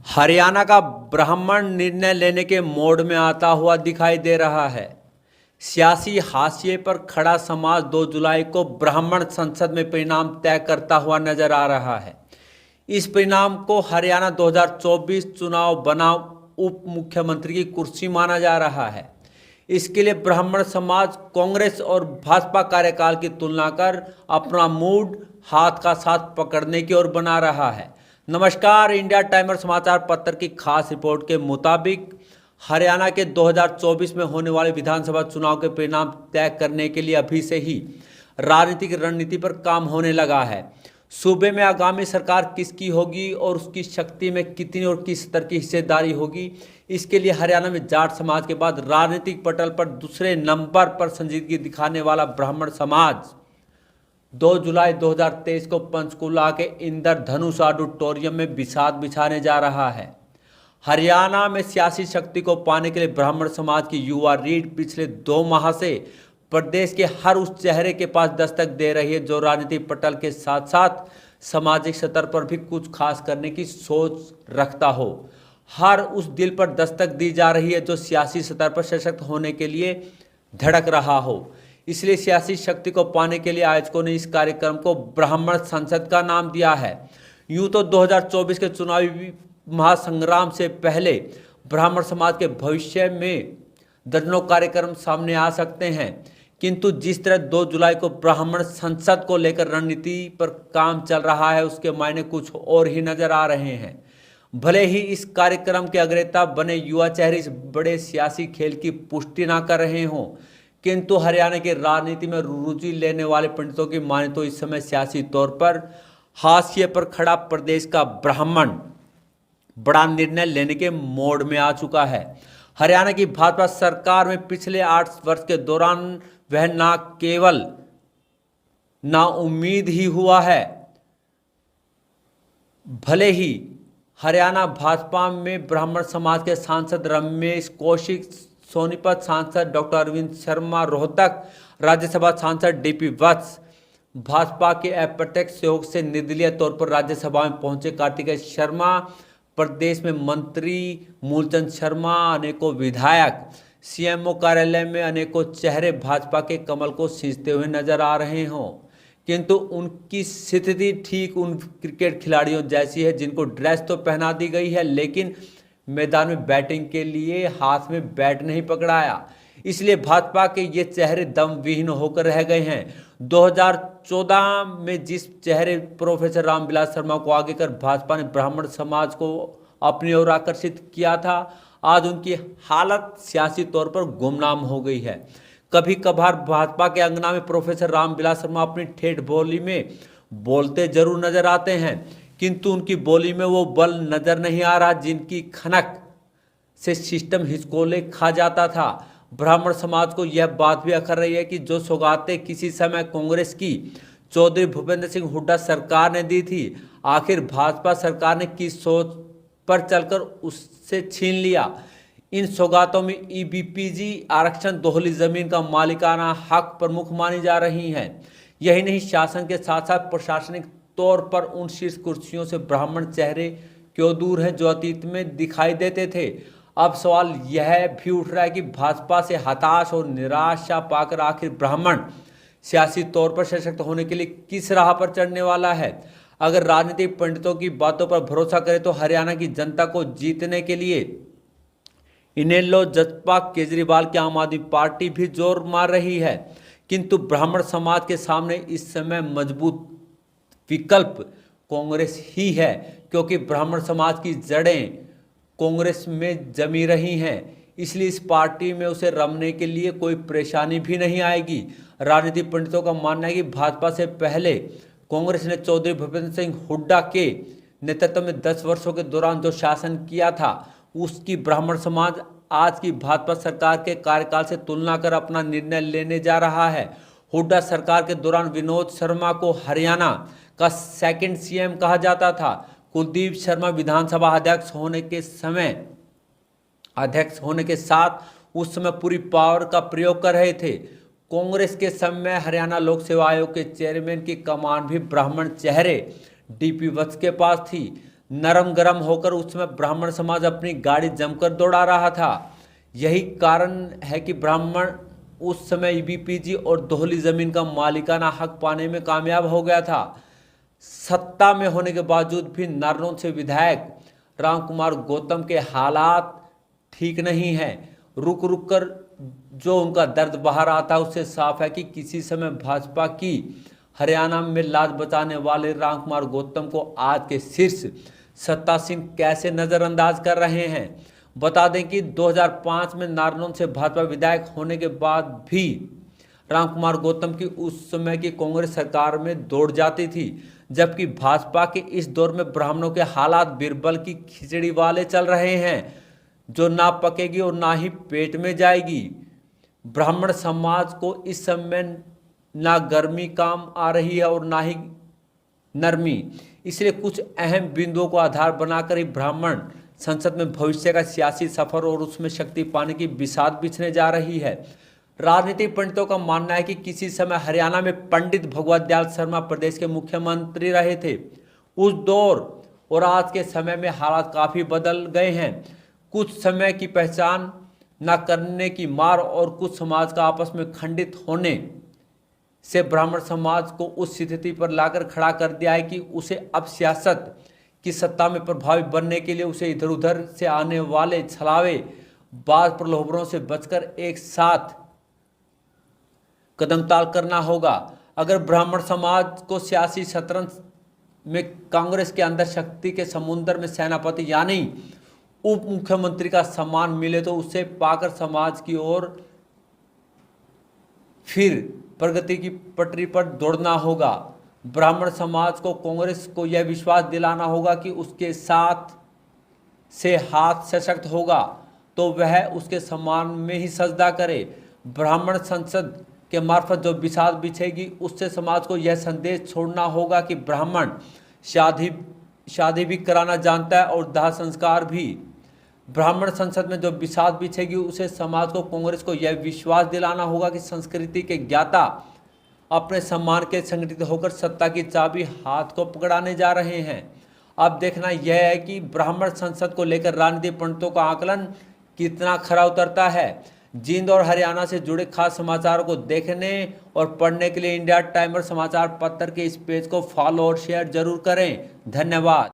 हरियाणा का ब्राह्मण निर्णय लेने के मोड में आता हुआ दिखाई दे रहा है। सियासी हाशिए पर खड़ा समाज 2 जुलाई को ब्राह्मण संसद में परिणाम तय करता हुआ नजर आ रहा है। इस परिणाम को हरियाणा 2024 चुनाव बनाम उप मुख्यमंत्री की कुर्सी माना जा रहा है। इसके लिए ब्राह्मण समाज कांग्रेस और भाजपा कार्यकाल की तुलना कर अपना मूड हाथ का साथ पकड़ने की ओर बना रहा है। नमस्कार, इंडिया टाइमर समाचार पत्र की खास रिपोर्ट के मुताबिक हरियाणा के 2024 में होने वाले विधानसभा चुनाव के परिणाम तय करने के लिए अभी से ही राजनीतिक रणनीति पर काम होने लगा है। सूबे में आगामी सरकार किसकी होगी और उसकी शक्ति में कितनी और किस स्तर की हिस्सेदारी होगी, इसके लिए हरियाणा में जाट समाज के बाद राजनीतिक पटल पर दूसरे नंबर पर संजीदगी दिखाने वाला ब्राह्मण समाज 2 जुलाई 2023 को पंचकुला के इंद्रधनुष ऑडिटोरियम में बिसात बिछाने जा रहा है। हरियाणा में सियासी शक्ति को पाने के लिए ब्राह्मण समाज की युवा रीढ़ पिछले 2 माह से प्रदेश के हर उस चेहरे के पास दस्तक दे रही है जो राजनीतिक पटल के साथ साथ सामाजिक स्तर पर भी कुछ खास करने की सोच रखता हो। हर उस दिल पर दस्तक दी जा रही है जो सियासी स्तर पर सशक्त होने के लिए धड़क रहा हो। इसलिए सियासी शक्ति को पाने के लिए आयोजकों ने इस कार्यक्रम को ब्राह्मण संसद का नाम दिया है। यूं तो 2024 के चुनावी महासंग्राम से पहले ब्राह्मण समाज के भविष्य में दर्जनों कार्यक्रम सामने आ सकते हैं, किंतु जिस तरह 2 जुलाई को ब्राह्मण संसद को लेकर रणनीति पर काम चल रहा है उसके मायने कुछ और ही नजर आ रहे हैं। भले ही इस कार्यक्रम के अग्रता बने युवा चेहरे इस बड़े सियासी खेल की पुष्टि ना कर रहे हों, किंतु हरियाणा की राजनीति में रुचि लेने वाले पंडितों की माने तो इस समय सियासी तौर पर हाशिए पर खड़ा प्रदेश का ब्राह्मण बड़ा निर्णय लेने के मोड में आ चुका है। हरियाणा की भाजपा सरकार में पिछले 8 वर्ष के दौरान वह ना केवल नाउम्मीद ही हुआ है, भले ही हरियाणा भाजपा में ब्राह्मण समाज के सांसद रमेश कौशिक, सोनीपत सांसद डॉक्टर अरविंद शर्मा, रोहतक राज्यसभा सांसद डीपी वत्स, भाजपा के अप्रत्यक्ष सहयोग से निर्दलीय तौर पर राज्यसभा में पहुंचे कार्तिकेय शर्मा, प्रदेश में मंत्री मूलचंद शर्मा, अनेकों विधायक, सीएमओ कार्यालय में अनेकों चेहरे भाजपा के कमल को सींचते हुए नजर आ रहे हों, किंतु उनकी स्थिति ठीक उन क्रिकेट खिलाड़ियों जैसी है जिनको ड्रेस तो पहना दी गई है लेकिन मैदान में बैटिंग के लिए हाथ में बैट नहीं पकड़ाया। इसलिए भाजपा के ये चेहरे दम विहीन होकर रह गए हैं। 2014 में जिस चेहरे प्रोफेसर रामविलास शर्मा को आगे कर भाजपा ने ब्राह्मण समाज को अपनी ओर आकर्षित किया था, आज उनकी हालत सियासी तौर पर गुमनाम हो गई है। कभी कभार भाजपा के अंगना में प्रोफेसर रामविलास शर्मा अपनी ठेठ बोली में बोलते जरूर नजर आते हैं, किंतु उनकी बोली में वो बल नजर नहीं आ रहा जिनकी खनक से सिस्टम हिचकोले खा जाता था। ब्राह्मण समाज को यह बात भी अखर रही है कि जो सौगातें किसी समय कांग्रेस की चौधरी भूपेंद्र सिंह हुड्डा सरकार ने दी थी, आखिर भाजपा सरकार ने किस सोच पर चलकर उससे छीन लिया। इन सौगातों में ईबीपीजी आरक्षण, दोहली जमीन का मालिकाना हक प्रमुख मानी जा रही हैं। यही नहीं, शासन के साथ साथ प्रशासनिक तौर पर उन शीर्ष कुर्सियों से ब्राह्मण चेहरे क्यों दूर हैं जो अतीत में दिखाई देते थे। अब सवाल यह भी उठ रहा है कि भाजपा से हताश और निराशा पाकर आखिर ब्राह्मण सियासी तौर पर सशक्त होने के लिए किस राह पर चढ़ने वाला है। अगर राजनीतिक पंडितों की बातों पर भरोसा करें तो हरियाणा की जनता को जीतने के लिए इनेलो, जसपा, केजरीवाल की आम आदमी पार्टी भी जोर मार रही है, किंतु ब्राह्मण समाज के सामने इस समय मजबूत विकल्प कांग्रेस ही है, क्योंकि ब्राह्मण समाज की जड़ें कांग्रेस में जमी रही हैं। इसलिए इस पार्टी में उसे रमने के लिए कोई परेशानी भी नहीं आएगी। राजनीतिक पंडितों का मानना है कि भाजपा से पहले कांग्रेस ने चौधरी भूपेंद्र सिंह हुड्डा के नेतृत्व में 10 वर्षों के दौरान जो शासन किया था उसकी ब्राह्मण समाज आज की भाजपा सरकार के कार्यकाल से तुलना कर अपना निर्णय लेने जा रहा है। हुड्डा सरकार के दौरान विनोद शर्मा को हरियाणा का सेकंड सीएम कहा जाता था। कुलदीप शर्मा विधानसभा अध्यक्ष होने के साथ उस समय पूरी पावर का प्रयोग कर रहे थे। कांग्रेस के समय हरियाणा लोक सेवा आयोग के चेयरमैन की कमान भी ब्राह्मण चेहरे डीपी वत्स के पास थी। नरम गरम होकर उस समय ब्राह्मण समाज अपनी गाड़ी जमकर दौड़ा रहा था। यही कारण है कि ब्राह्मण उस समय ईबीपीजी और दोहली जमीन का मालिकाना हक पाने में कामयाब हो गया था। सत्ता में होने के बावजूद भी नारनौल से विधायक रामकुमार गौतम के हालात ठीक नहीं है। रुक रुक कर जो उनका दर्द बाहर आता है उससे साफ है कि किसी समय भाजपा की हरियाणा में लाज बचाने वाले रामकुमार गौतम को आज के शीर्ष सत्तासीन कैसे नजरअंदाज कर रहे हैं। बता दें कि 2005 में नारनौल से भाजपा विधायक होने के बाद भी रामकुमार गौतम की उस समय की कांग्रेस सरकार में दौड़ जाती थी, जबकि भाजपा के इस दौर में ब्राह्मणों के हालात बीरबल की खिचड़ी वाले चल रहे हैं, जो ना पकेगी और ना ही पेट में जाएगी। ब्राह्मण समाज को इस समय ना गर्मी काम आ रही है और ना ही नरमी। इसलिए कुछ अहम बिंदुओं को आधार बनाकर ही ब्राह्मण संसद में भविष्य का सियासी सफर और उसमें शक्ति पाने की बिसात बिछने जा रही है। राजनीतिक पंडितों का मानना है कि किसी समय हरियाणा में पंडित भगवत दयाल शर्मा प्रदेश के मुख्यमंत्री रहे थे। उस दौर और आज के समय में हालात काफ़ी बदल गए हैं। कुछ समय की पहचान न करने की मार और कुछ समाज का आपस में खंडित होने से ब्राह्मण समाज को उस स्थिति पर लाकर खड़ा कर दिया है कि उसे अब सियासत की सत्ता में प्रभावी बनने के लिए उसे इधर उधर से आने वाले छलावे बाज प्रलोभनों से बचकर एक साथ कदमताल करना होगा। अगर ब्राह्मण समाज को सियासी शतरंज में कांग्रेस के अंदर शक्ति के समुद्र में सेनापति यानी उप मुख्यमंत्री का सम्मान मिले तो उसे पाकर समाज की ओर फिर प्रगति की पटरी पर दौड़ना होगा। ब्राह्मण समाज को कांग्रेस को यह विश्वास दिलाना होगा कि उसके साथ से हाथ सशक्त होगा तो वह उसके सम्मान में ही सजदा करे। ब्राह्मण संसद के मार्फत जो बिसात बिछेगी उससे समाज को यह संदेश छोड़ना होगा कि ब्राह्मण शादी भी कराना जानता है और दाह संस्कार भी। ब्राह्मण संसद में जो बिसात बिछेगी उसे समाज को कांग्रेस को यह विश्वास दिलाना होगा कि संस्कृति के ज्ञाता अपने सम्मान के संगठित होकर सत्ता की चाबी हाथ को पकड़ाने जा रहे हैं। अब देखना यह है कि ब्राह्मण संसद को लेकर राजनीतिक पंडितों का आकलन कितना खरा उतरता है। जींद और हरियाणा से जुड़े खास समाचारों को देखने और पढ़ने के लिए इंडिया टाइमर समाचार पत्र के इस पेज को फॉलो और शेयर जरूर करें। धन्यवाद।